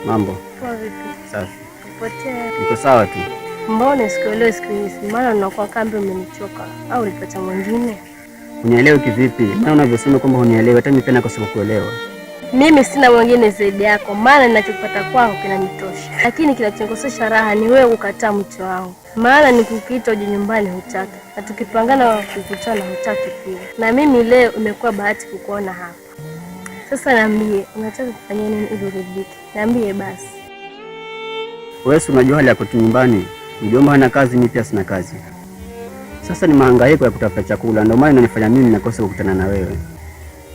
Mambo? Poa vipi? Safi. Upotea. Niko sawa tu. Mbona sikuelewi siku hizi? Maana unakuwa kambi umenichoka au ulipata mwingine? Unielewi kivipi? Maana unavyosema kwamba unielewi, hata mimi pia nakosa kuelewa. Mimi sina mwingine zaidi yako, maana ninachopata kwako kinanitosha. Lakini kinachongosesha raha ni wewe kukataa mwito wangu. Maana nikukiita uje nyumbani hutaki, na tukipangana kukutana hutaki pia. Na mimi leo imekuwa bahati kukuona hapa. Sasa niambie, unataka kufanya nini ili uridhike? Niambie basi. Wewe unajua hali yako tu nyumbani. Mjomba hana kazi, mimi pia sina kazi. Sasa ni mahangaiko ya kutafuta chakula, ndio maana inanifanya mimi nakosa kukutana na wewe.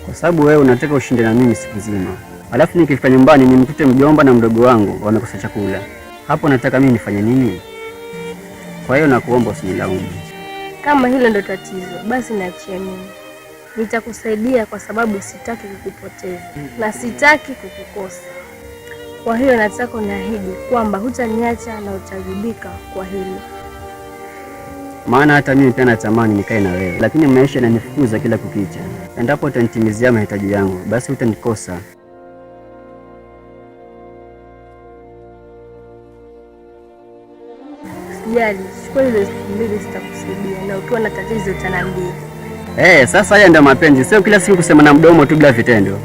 Kwa sababu wewe unataka ushinde na mimi siku nzima. Alafu nikifika nyumbani nimkute mjomba na mdogo wangu wamekosa chakula. Hapo nataka mimi nifanye nini? Kwa hiyo nakuomba usinilaumu. Kama hilo ndo tatizo, basi niachie mimi. Nitakusaidia kwa sababu sitaki kukupoteza na sitaki kukukosa. Kwa hiyo nataka uniahidi kwamba hutaniacha na utajibika kwa hilo. Maana hata mimi pia natamani nikae na wewe, lakini maisha yananifukuza kila kukicha. Endapo utanitimizia mahitaji yangu, basi hutanikosa. Sijali, chukua hizo siku mbili zitakusaidia, na ukiwa na tatizo utaniambia. Sasa haya ndio mapenzi, sio kila siku kusema na mdomo tu bila vitendo.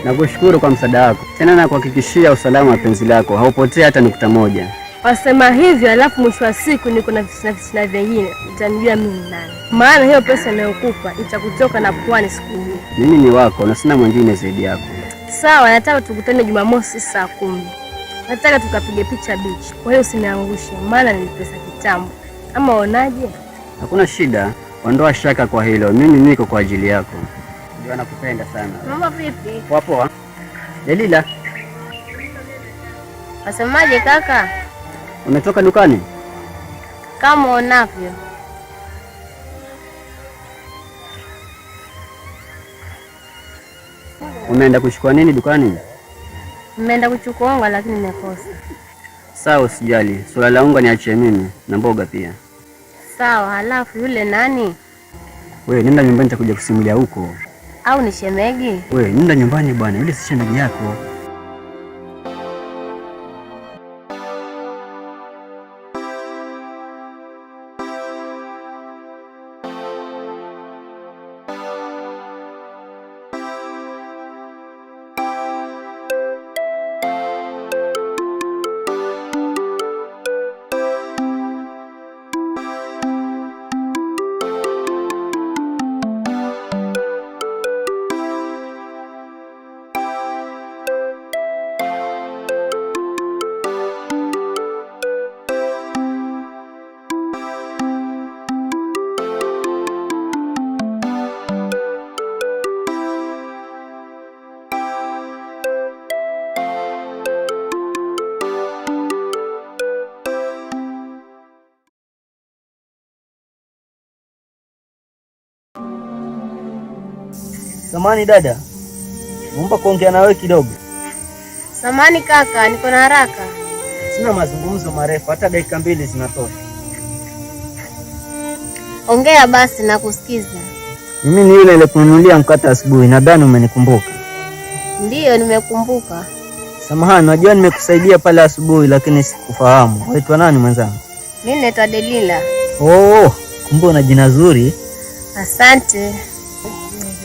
Nakushukuru kwa msaada wako. Tena na kuhakikishia usalama wa penzi lako haupotee hata nukta moja. Wasema hivyo alafu mwisho wa siku niko na visina vingine, utanijua mimi ni nani. Maana hiyo pesa ninayokupa itakutoka na pwani siku hiyo. Mimi ni wako na sina mwingine zaidi yako. Sawa, nataka tukutane Jumamosi saa 10. Nataka tukapige picha beach. Kwa hiyo usiniangushe, maana ni pesa kitambo. Ama unaje? Hakuna shida, ondoa shaka kwa hilo. Mimi niko kwa ajili yako. Ndio nakupenda sana. Mambo vipi? Poa poa. Delila. Wasemaje kaka? Umetoka dukani? Kama unavyo. Umeenda kuchukua nini dukani? Nimeenda kuchukua unga lakini nimekosa. Sawa, usijali. Swala la unga niachie mimi na mboga pia. Sawa, halafu yule nani? Wewe nenda nyumbani, nitakuja kusimulia huko. Au ni shemegi? Wewe nenda nyumbani bwana, yule si shemegi yako. Samani dada, naomba kuongea na wewe kidogo. Samani kaka, niko na haraka. Sina mazungumzo marefu, hata dakika 2 zinatosha. Ongea basi na kusikiza. Mimi ni yule nilikununulia mkate asubuhi, nadhani umenikumbuka. Ndiyo, nimekumbuka. Samahani, najua nimekusaidia pale asubuhi lakini sikufahamu. Waitwa nani mwenzangu? Mimi naitwa Delila. Oh, kumbe una jina zuri. Asante.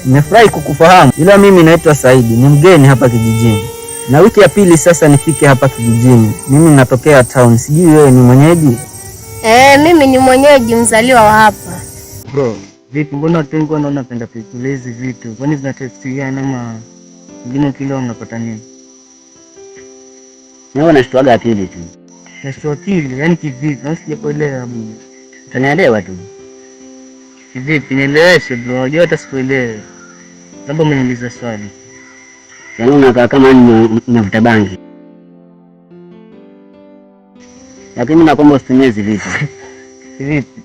Nimefurahi kukufahamu. Ila mimi naitwa Saidi, ni mgeni hapa kijijini. Na wiki ya pili sasa nifike hapa kijijini. Mimi natokea town. Sijui wewe ni mwenyeji? Mimi ni mwenyeji, mzaliwa wa hapa. Bro, vipi mbona watu wengi wanapenda kukulezi vitu? Kwani vinatestiana ama ngine kilo unapata nini? Wewe unashtuaga akili tu. Nashtua akili, yani kivipi? Sijakuelewa mimi. Utanielewa tu. Kivipi? Nieleweshe bro, unajua hata sikuelewi. Labda umeniuliza swali. Yaani unakaa kama unavuta bangi. Lakini naomba usitumie hizi vitu. Kivipi?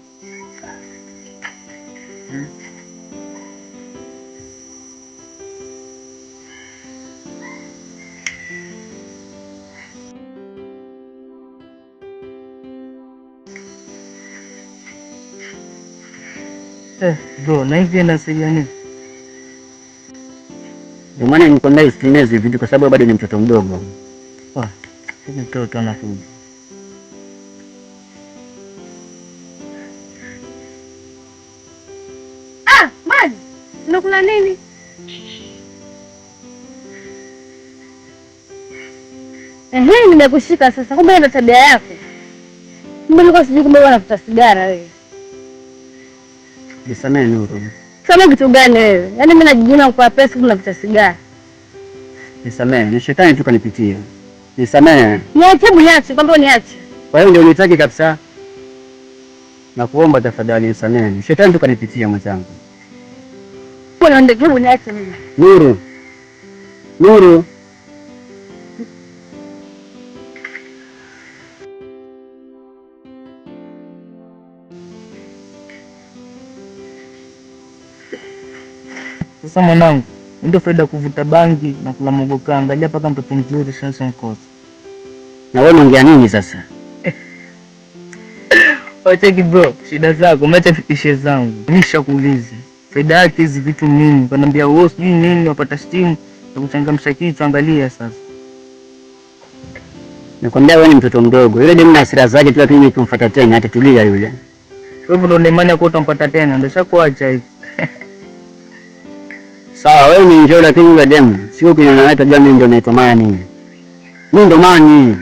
Bro, na hivi anasaidia nini? Ndio maana nikwambia usitumie hizi vitu kwa sababu bado ni mtoto mdogo. Mtoto anakuja. Maji, unakula nini? Nimekushika sasa. Kumbe ndo tabia yako. Kumbe nilikuwa sijui kumbe unavuta sigara wewe. Nisamehe Nuru. Sasa kitu gani wewe? Yaani mimi najijiona kwa pesa unavuta sigara. Nisamehe, ni shetani tu kanipitia. Nisamehe. Niache kwamba uniache. Kwa hiyo ndio unitaki kabisa. Nakuomba tafadhali nisamehe. Shetani tu kanipitia mwenzangu. Bwana ndio uniache mimi. Nuru. Nuru. Sasa mwanangu, ndio faida kuvuta bangi na kula mogoka. Angalia paka mtoto mzuri sasa mkosa. Na wewe unaongea nini sasa? Wacha bro, shida zako, umeacha fikishe zangu. Nishakuuliza. Faida yake hizi vitu nini? Kaniambia wewe sijui nini wapata steam na kuchangamsha kichwa. Angalia sasa. Nakwambia wewe ni mtoto mdogo. Yule demu na hasira zake tu, lakini kumfuata tena hata tulia yule. Wewe ndio imani yako utampata tena, ndio shakuacha hivi. Sawa, wewe ni njoo, lakini yule demu sio kina naita jamii, ndio naitwa Mani. Mimi ndo Mani.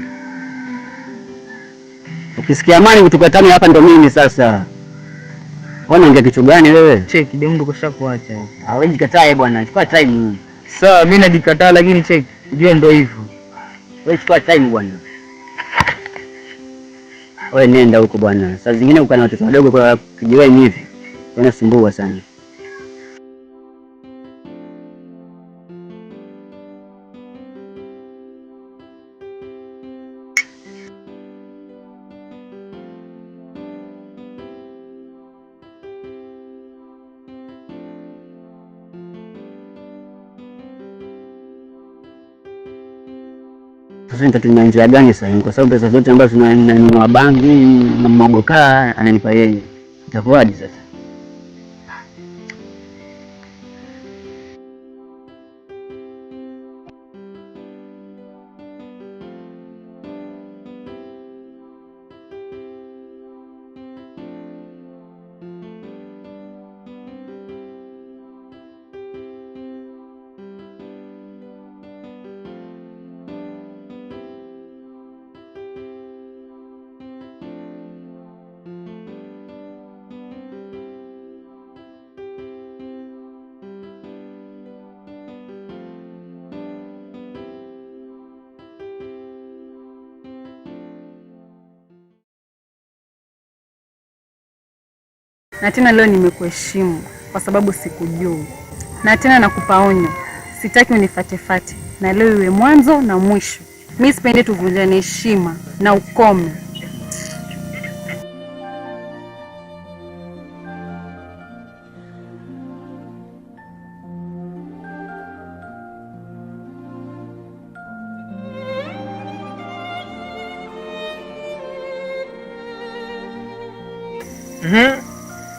Ukisikia Mani kutukatana hapa ndo mimi sasa. Wewe unaongea kitu gani wewe? Cheki demu ndo kashakuacha hivi. Hawezi katae bwana, chukua time. Sawa, mimi najikataa lakini cheki, ujue ndo hivyo. Wewe chukua time bwana. Wewe nenda huko bwana. Saa zingine uko na watoto wadogo kwa kijiweni hivi. Unasumbua sana. Sasa nitatumia njia gani sasa? Kwa sababu pesa zote ambazo tunanunua bangi na mogoka ananipa yeye. Itakuwaje sasa? Na tena leo nimekuheshimu kwa sababu sikujui. Na tena nakupa onyo, sitaki unifatefate. Na leo iwe mwanzo na mwisho. Mimi sipendi tuvunjane heshima na ukome.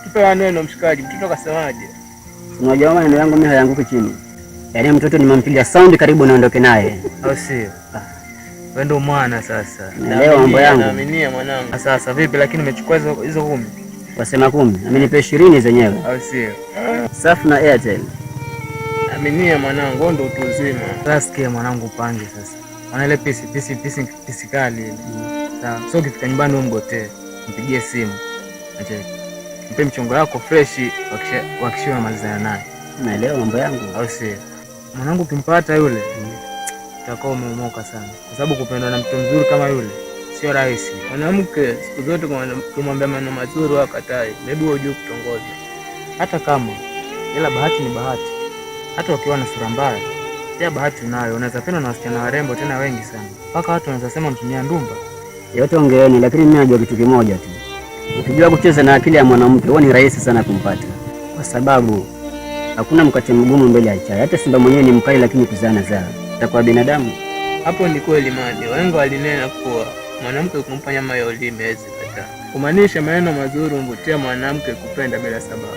Tupewa neno mshikaji, mtoto kasemaje? Unajua maneno yangu mimi hayanguki chini. Yaani mtoto nimempiga sound karibu naondoke naye. Au sio? Wewe ndio mwana sasa. Leo mambo yangu. Naaminia mwanangu. Sasa vipi lakini umechukua hizo 10? Wasema 10, na mimi nipe 20 zenyewe. Au sio? Safi na Airtel. Naaminia mwanangu, wewe ndio utu uzima. Sasa sikia mwanangu, pange sasa. Ana ile pisi kali ile. Sawa. So ukifika nyumbani wewe mgotee, mpigie simu. Acha. Mpe mchongo yako fresh wakishiwa malizana naye. Naelewa mambo yangu. Au sio? Mwanangu ukimpata yule utakuwa umeomoka sana. Kwa sababu kupendwa na mtu mzuri kama yule sio rahisi. Mwanamke siku zote kumwambia maneno mazuri wakatai. Maybe wewe hujui kutongoza. Hata kama ila bahati ni bahati. Hata ukiwa na sura mbaya, pia bahati unayo. Unaweza penda na wasichana warembo tena wengi sana. Mpaka watu wanaweza sema mtumia ndumba. Yote ongeeni, lakini mimi najua kitu kimoja tu. Ukijua kucheza na akili ya mwanamke, huwa ni rahisi sana kumpata. Kwa sababu hakuna mkate mgumu mbele ya chai. Hata simba mwenyewe ni mkali, lakini kuzana zao. Itakuwa binadamu. Hapo ni kweli mali. Wengi walinena kuwa mwanamke kumpa nyama ya ulimi hawezi kataa. Kumaanisha maneno mazuri humvutia mwanamke kupenda bila sababu.